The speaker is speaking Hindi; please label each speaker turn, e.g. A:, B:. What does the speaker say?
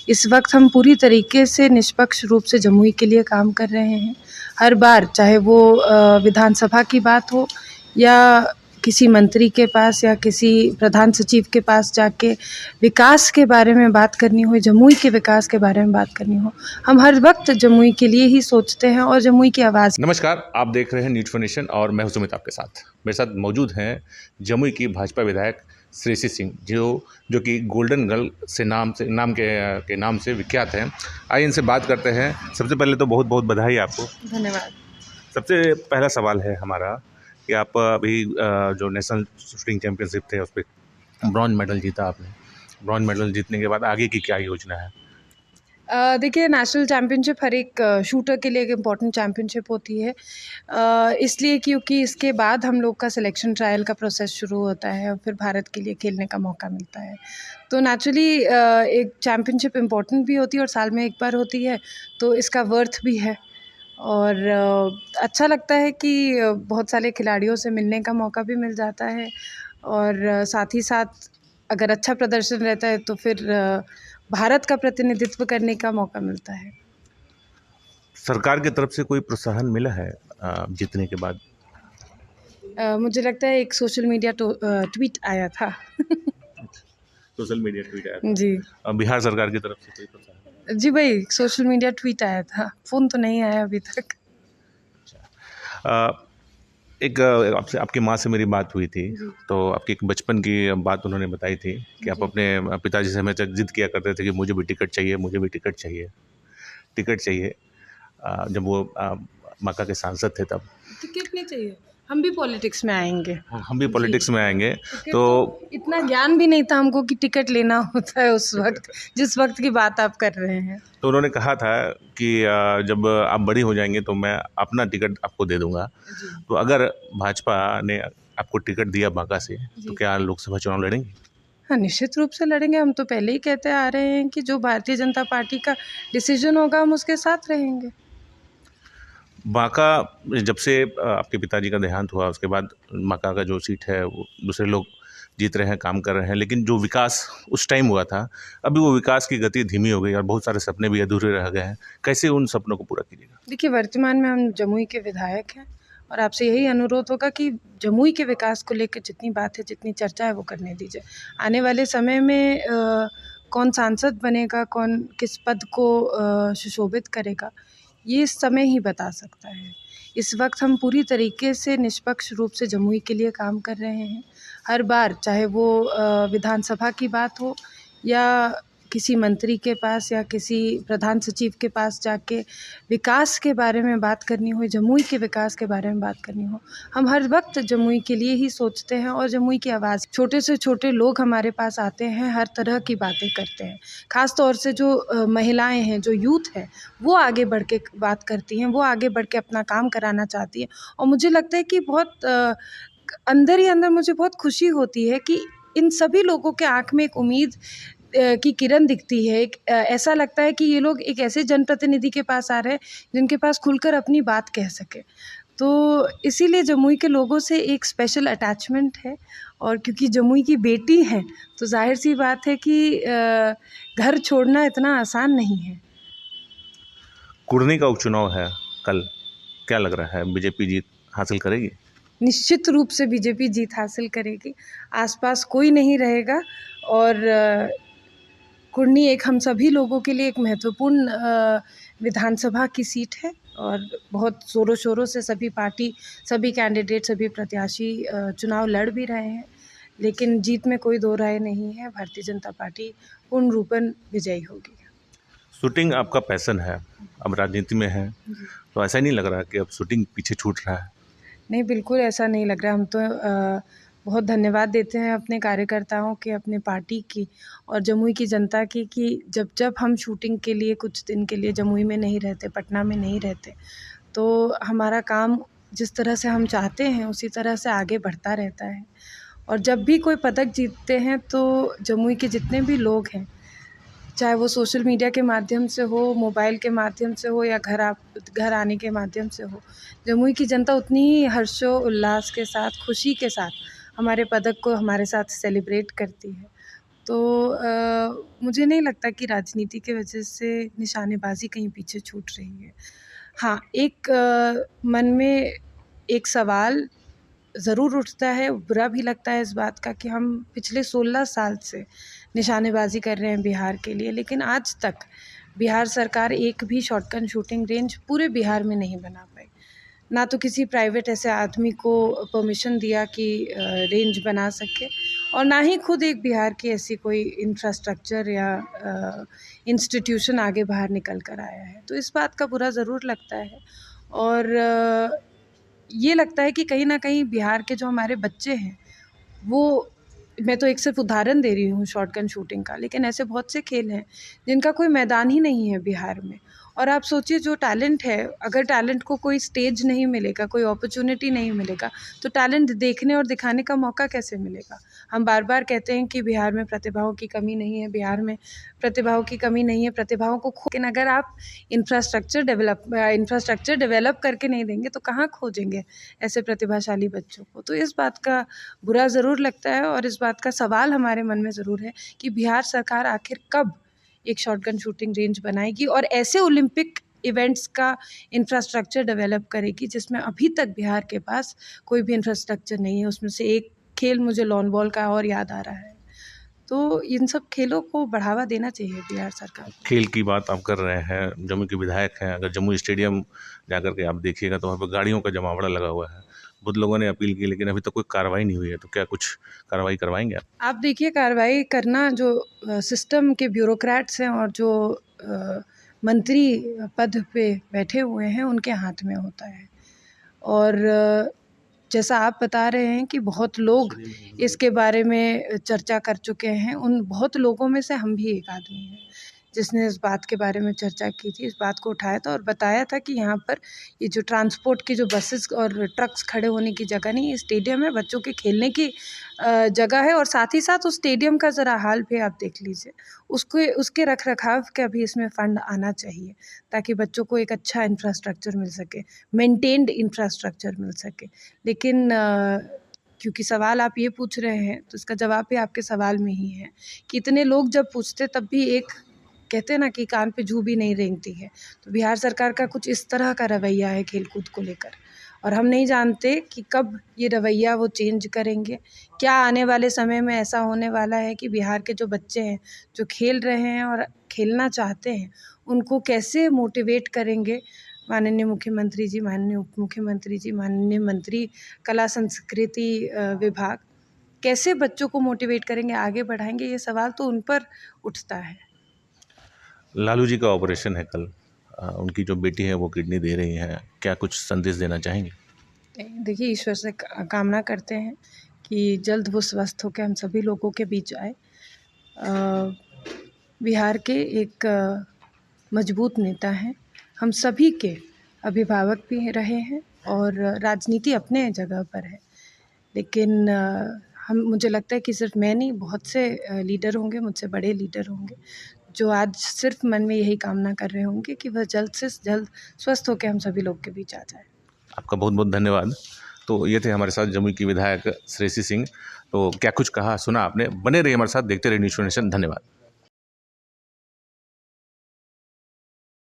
A: इस वक्त हम पूरी तरीके से निष्पक्ष रूप से जमुई के लिए काम कर रहे हैं। हर बार चाहे वो विधानसभा की बात हो या किसी मंत्री के पास या किसी प्रधान सचिव के पास जाके विकास के बारे में बात करनी हो, जमुई के विकास के बारे में बात करनी हो, हम हर वक्त जमुई के लिए ही सोचते हैं और जमुई की आवाज़।
B: नमस्कार, आप देख रहे हैं न्यूज़ फॉर नेशन और मैं हूं सुमित आपके साथ। मेरे साथ मौजूद हैं जमुई की भाजपा विधायक श्रेयसी सिंह, जो कि गोल्डन गर्ल से नाम से विख्यात हैं। आइए इनसे बात करते हैं। सबसे पहले तो बहुत बहुत बधाई आपको।
A: धन्यवाद।
B: सबसे पहला सवाल है हमारा कि आप अभी जो नेशनल शूटिंग चैम्पियनशिप थे उस पर ब्रॉन्ज मेडल जीता आपने। ब्रॉन्ज मेडल जीतने के बाद आगे की क्या योजना है?
A: देखिए, नेशनल चैम्पियनशिप हर एक शूटर के लिए एक इम्पॉर्टेंट चैम्पियनशिप होती है, इसलिए क्योंकि इसके बाद हम लोग का सिलेक्शन ट्रायल का प्रोसेस शुरू होता है और फिर भारत के लिए खेलने का मौका मिलता है। तो नेचुरली एक चैम्पियनशिप इम्पॉर्टेंट भी होती है और साल में एक बार होती है, तो इसका वर्थ भी है। और अच्छा लगता है कि बहुत सारे खिलाड़ियों से मिलने का मौका भी मिल जाता है और साथ ही साथ अगर अच्छा प्रदर्शन रहता है तो फिर भारत का प्रतिनिधित्व करने का मौका मिलता है।
B: सरकार की तरफ से कोई प्रोत्साहन मिला है जीतने के बाद?
A: मुझे लगता है एक सोशल मीडिया ट्वीट आया था।
B: सोशल मीडिया ट्वीट आया था।
A: जी।
B: बिहार सरकार की तरफ से कोई प्रोत्साहन?
A: जी भाई, सोशल मीडिया ट्वीट आया था, फ़ोन तो नहीं आया अभी तक।
B: एक आपसे आपकी माँ से मेरी बात हुई थी, तो आपकी एक बचपन की बात उन्होंने बताई थी कि आप अपने पिताजी से हमेशा जिद किया करते थे कि मुझे भी टिकट चाहिए, मुझे भी टिकट चाहिए, टिकट चाहिए। जब वो मक्का के सांसद थे तब।
A: टिकट नहीं चाहिए, हम भी पॉलिटिक्स में आएंगे।
B: हम भी पॉलिटिक्स में आएंगे तो
A: इतना ज्ञान भी नहीं था हमको कि टिकट लेना होता है उस वक्त, जिस वक्त की बात आप कर रहे हैं।
B: तो उन्होंने कहा था कि जब आप बड़ी हो जाएंगे तो मैं अपना टिकट आपको दे दूंगा। तो अगर भाजपा ने आपको टिकट दिया बांका से तो क्या लोकसभा चुनाव लड़ेंगे?
A: हाँ, निश्चित रूप से लड़ेंगे। हम तो पहले ही कहते आ रहे हैं कि जो भारतीय जनता पार्टी का डिसीजन होगा हम उसके साथ रहेंगे।
B: बांका जब से आपके पिताजी का देहांत हुआ उसके बाद बांका का जो सीट है वो दूसरे लोग जीत रहे हैं, काम कर रहे हैं, लेकिन जो विकास उस टाइम हुआ था अभी वो विकास की गति धीमी हो गई और बहुत सारे सपने भी अधूरे रह गए हैं। कैसे उन सपनों को पूरा कीजिएगा?
A: देखिए, वर्तमान में हम जमुई के विधायक हैं और आपसे यही अनुरोध होगा कि जमुई के विकास को लेकर जितनी बात है, जितनी चर्चा है वो करने दीजिए। आने वाले समय में कौन सांसद बनेगा, कौन किस पद को सुशोभित करेगा, ये समय ही बता सकता है। इस वक्त हम पूरी तरीके से निष्पक्ष रूप से जमुई के लिए काम कर रहे हैं। हर बार चाहे वो विधानसभा की बात हो या किसी मंत्री के पास या किसी प्रधान सचिव के पास जाके विकास के बारे में बात करनी हो, जमुई के विकास के बारे में बात करनी हो, हम हर वक्त जमुई के लिए ही सोचते हैं और जमुई की आवाज़। छोटे से छोटे लोग हमारे पास आते हैं, हर तरह की बातें करते हैं। ख़ास तौर से जो महिलाएं हैं, जो यूथ है, वो आगे बढ़ के बात करती हैं, वो आगे बढ़ के अपना काम कराना चाहती हैं। और मुझे लगता है कि बहुत अंदर ही अंदर मुझे बहुत खुशी होती है कि इन सभी लोगों के आँख में एक उम्मीद की किरण दिखती है। एक ऐसा लगता है कि ये लोग एक ऐसे जनप्रतिनिधि के पास आ रहे हैं जिनके पास खुलकर अपनी बात कह सकें। तो इसीलिए जमुई के लोगों से एक स्पेशल अटैचमेंट है और क्योंकि जमुई की बेटी हैं तो ज़ाहिर सी बात है कि घर छोड़ना इतना आसान नहीं है।
B: कुर्नी का उपचुनाव है कल, क्या लग रहा है बीजेपी जीत हासिल करेगी?
A: निश्चित रूप से बीजेपी जीत हासिल करेगी। आसपास कोई नहीं रहेगा और कुर्नी एक हम सभी लोगों के लिए एक महत्वपूर्ण विधानसभा की सीट है और बहुत ज़ोरों शोरों से सभी पार्टी, सभी कैंडिडेट, सभी प्रत्याशी चुनाव लड़ भी रहे हैं। लेकिन जीत में कोई दो राय नहीं है, भारतीय जनता पार्टी पूर्ण रूपन विजयी होगी।
B: शूटिंग आपका पैशन है, अब राजनीति में है, तो ऐसा नहीं लग रहा कि अब शूटिंग पीछे छूट रहा है?
A: नहीं, बिल्कुल ऐसा नहीं लग रहा। हम तो बहुत धन्यवाद देते हैं अपने कार्यकर्ताओं के, अपने पार्टी की और जमुई की जनता की कि जब हम शूटिंग के लिए कुछ दिन के लिए जमुई में नहीं रहते, पटना में नहीं रहते, तो हमारा काम जिस तरह से हम चाहते हैं उसी तरह से आगे बढ़ता रहता है। और जब भी कोई पदक जीतते हैं तो जमुई के जितने भी लोग हैं, चाहे वो सोशल मीडिया के माध्यम से हो, मोबाइल के माध्यम से हो या घर आने के माध्यम से हो, जमुई की जनता उतनी ही हर्षोल्लास के साथ, खुशी के साथ हमारे पदक को हमारे साथ सेलिब्रेट करती है। तो मुझे नहीं लगता कि राजनीति की वजह से निशानेबाजी कहीं पीछे छूट रही है। हाँ, एक मन में एक सवाल ज़रूर उठता है, बुरा भी लगता है इस बात का कि हम पिछले 16 साल से निशानेबाजी कर रहे हैं बिहार के लिए, लेकिन आज तक बिहार सरकार एक भी शॉटगन शूटिंग रेंज पूरे बिहार में नहीं बना पाई। ना तो किसी प्राइवेट ऐसे आदमी को परमिशन दिया कि रेंज बना सके, और ना ही खुद एक बिहार की ऐसी कोई इंफ्रास्ट्रक्चर या इंस्टीट्यूशन आगे बाहर निकल कर आया है। तो इस बात का बुरा ज़रूर लगता है, और ये लगता है कि कहीं न कहीं बिहार के जो हमारे बच्चे हैं, वो, मैं तो एक सिर्फ उदाहरण दे रही हूँ शॉटगन शूटिंग का, लेकिन ऐसे बहुत से खेल हैं जिनका कोई मैदान ही नहीं है बिहार में। और आप सोचिए, जो टैलेंट है, अगर टैलेंट को कोई स्टेज नहीं मिलेगा, कोई अपॉर्चुनिटी नहीं मिलेगा, तो टैलेंट देखने और दिखाने का मौका कैसे मिलेगा? हम बार-बार कहते हैं कि बिहार में प्रतिभाओं की कमी नहीं है, बिहार में प्रतिभाओं की कमी नहीं है, प्रतिभाओं को लेकिन अगर आप इंफ्रास्ट्रक्चर डेवलप करके नहीं देंगे, तो कहाँ खोजेंगे ऐसे प्रतिभाशाली बच्चों को? तो इस बात का बुरा ज़रूर लगता है, और इस बात का सवाल हमारे मन में ज़रूर है कि बिहार सरकार आखिर कब एक शॉटगन शूटिंग रेंज बनाएगी और ऐसे ओलंपिक इवेंट्स का इंफ्रास्ट्रक्चर डेवलप करेगी जिसमें अभी तक बिहार के पास कोई भी इंफ्रास्ट्रक्चर नहीं है। उसमें से एक खेल मुझे लॉन बॉल का और याद आ रहा है। तो इन सब खेलों को बढ़ावा देना चाहिए बिहार सरकार को।
B: खेल की बात आप कर रहे हैं, जमुई के विधायक हैं, अगर जमुई स्टेडियम जाकर के आप देखिएगा तो वहाँ पर गाड़ियों का जमावड़ा लगा हुआ है। बहुत लोगों ने अपील की, लेकिन अभी तक कोई कार्रवाई नहीं हुई है, तो क्या कुछ कार्रवाई करवाएंगे आप?
A: आप देखिए, कार्रवाई करना जो सिस्टम के ब्यूरोक्रेट्स हैं और जो मंत्री पद पे बैठे हुए हैं, उनके हाथ में होता है। और जैसा आप बता रहे हैं कि बहुत लोग इसके बारे में चर्चा कर चुके हैं, उन बहुत लोगों में से हम भी एक आदमी हैं जिसने इस बात के बारे में चर्चा की थी, इस बात को उठाया था और बताया था कि यहाँ पर ये जो ट्रांसपोर्ट की जो बसेस और ट्रक्स खड़े होने की जगह नहीं, ये स्टेडियम है, बच्चों के खेलने की जगह है। और साथ ही साथ उस स्टेडियम का ज़रा हाल भी आप देख लीजिए, उसके रख रखाव का भी इसमें फ़ंड आना चाहिए, ताकि बच्चों को एक अच्छा इंफ्रास्ट्रक्चर मिल सके, मेंटेन्ड इंफ्रास्ट्रक्चर मिल सके। लेकिन क्योंकि सवाल आप ये पूछ रहे हैं, तो इसका जवाब भी आपके सवाल में ही है कि इतने लोग जब पूछते, तब भी एक, कहते हैं ना कि कान पे जू भी नहीं रेंगती है। तो बिहार सरकार का कुछ इस तरह का रवैया है खेलकूद को लेकर, और हम नहीं जानते कि कब ये रवैया वो चेंज करेंगे। क्या आने वाले समय में ऐसा होने वाला है कि बिहार के जो बच्चे हैं, जो खेल रहे हैं और खेलना चाहते हैं, उनको कैसे मोटिवेट करेंगे माननीय मुख्यमंत्री जी, माननीय उप मुख्यमंत्री जी, माननीय मंत्री कला संस्कृति विभाग, कैसे बच्चों को मोटिवेट करेंगे, आगे बढ़ाएंगे? ये सवाल तो उन पर उठता है।
B: लालू जी का ऑपरेशन है कल, उनकी जो बेटी है वो किडनी दे रही हैं, क्या कुछ संदेश देना चाहेंगे?
A: देखिए, ईश्वर से कामना करते हैं कि जल्द वो स्वस्थ होकर हम सभी लोगों के बीच आए। बिहार के एक मजबूत नेता हैं, हम सभी के अभिभावक भी रहे हैं, और राजनीति अपने जगह पर है। लेकिन मुझे लगता है कि सिर्फ मैं नहीं, बहुत से लीडर होंगे, मुझसे बड़े लीडर होंगे, जो आज सिर्फ मन में यही कामना कर रहे होंगे कि वह जल्द से जल्द स्वस्थ होकर हम सभी लोग के बीच आ जाए।
B: आपका बहुत बहुत धन्यवाद। तो ये थे हमारे साथ जमुई की विधायक श्रेयसी सिंह। तो क्या कुछ कहा सुना आपने, बने रहिए हमारे साथ, देखते रहिए न्यूज़ नेशन। धन्यवाद।